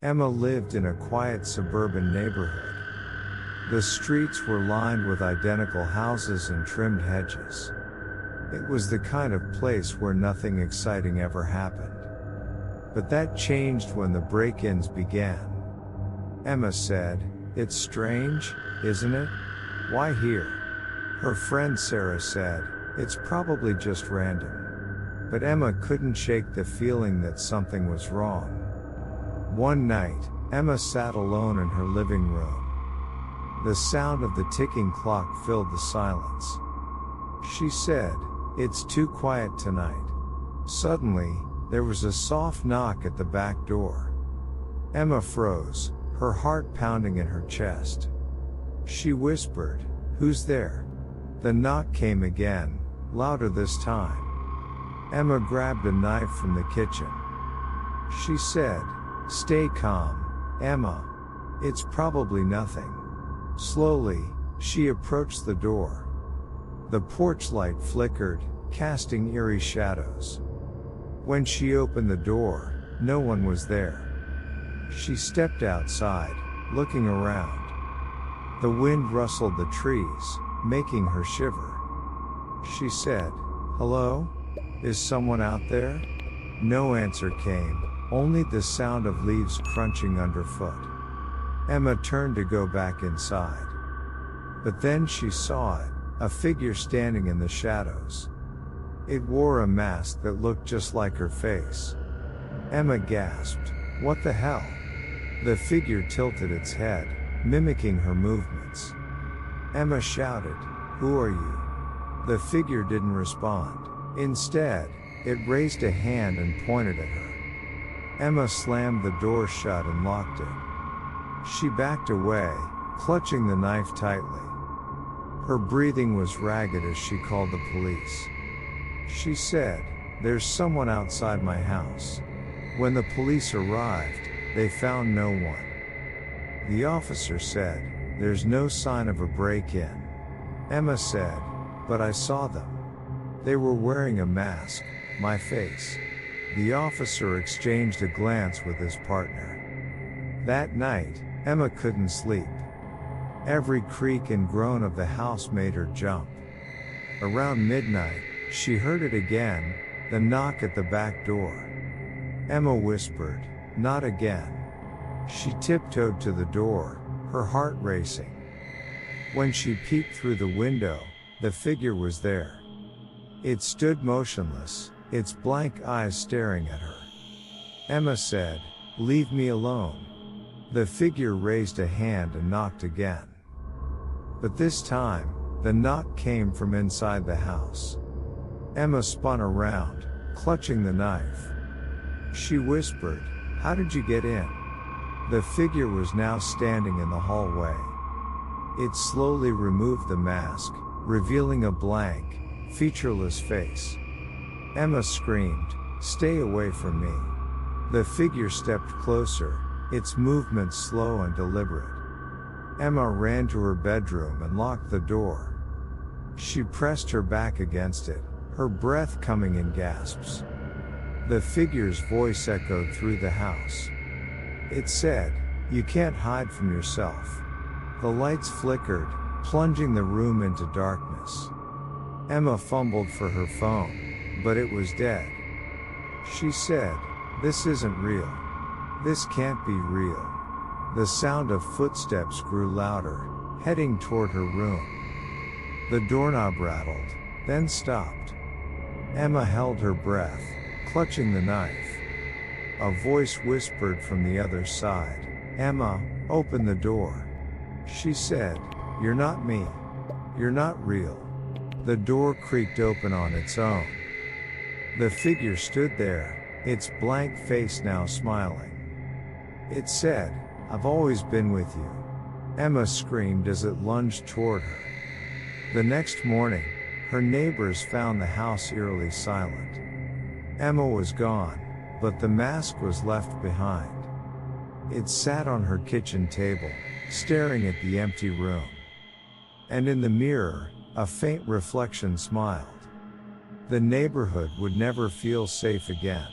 Emma lived in a quiet suburban neighborhood. The streets were lined with identical houses and trimmed hedges. It was the kind of place where nothing exciting ever happened. But that changed when the break-ins began. Emma said, "It's strange, isn't it? Why here?" Her friend Sarah said, "It's probably just random." But Emma couldn't shake the feeling that something was wrong. One night, Emma sat alone in her living room. The sound of the ticking clock filled the silence. She said, "It's too quiet tonight." Suddenly, there was a soft knock at the back door. Emma froze, her heart pounding in her chest. She whispered, "Who's there?" The knock came again, louder this time. Emma grabbed a knife from the kitchen. She said, "Stay calm, Emma. It's probably nothing." Slowly, she approached the door. The porch light flickered, casting eerie shadows. When she opened the door, no one was there. She stepped outside, looking around. The wind rustled the trees, making her shiver. She said, "Hello? Is someone out there?" No answer came, only the sound of leaves crunching underfoot. Emma turned to go back inside. But then she saw it, a figure standing in the shadows. It wore a mask that looked just like her face. Emma gasped, "What the hell?" The figure tilted its head, mimicking her movements. Emma shouted, "Who are you?" The figure didn't respond. Instead, it raised a hand and pointed at her. Emma slammed the door shut and locked it. She backed away, clutching the knife tightly. Her breathing was ragged as she called the police. She said, "There's someone outside my house." When the police arrived, they found no one. The officer said, "There's no sign of a break-in." Emma said, "But I saw them. They were wearing a mask, my face." The officer exchanged a glance with his partner. That night, Emma couldn't sleep. Every creak and groan of the house made her jump. Around midnight, she heard it again, the knock at the back door. Emma whispered, "Not again." She tiptoed to the door, her heart racing. When she peeked through the window, the figure was there. It stood motionless, its blank eyes staring at her. Emma said, "Leave me alone." The figure raised a hand and knocked again. But this time, the knock came from inside the house. Emma spun around, clutching the knife. She whispered, "How did you get in?" The figure was now standing in the hallway. It slowly removed the mask, revealing a blank, featureless face. Emma screamed, "Stay away from me." The figure stepped closer, its movements slow and deliberate. Emma ran to her bedroom and locked the door. She pressed her back against it, her breath coming in gasps. The figure's voice echoed through the house. It said, "You can't hide from yourself." The lights flickered, plunging the room into darkness. Emma fumbled for her phone, but it was dead. She said, "This isn't real. This can't be real." The sound of footsteps grew louder, heading toward her room. The doorknob rattled, then stopped. Emma held her breath, clutching the knife. A voice whispered from the other side, "Emma, open the door." She said, "You're not me. You're not real." The door creaked open on its own. The figure stood there, its blank face now smiling. It said, "I've always been with you." Emma screamed as it lunged toward her. The next morning, her neighbors found the house eerily silent. Emma was gone, but the mask was left behind. It sat on her kitchen table, staring at the empty room. And in the mirror, a faint reflection smiled. The neighborhood would never feel safe again.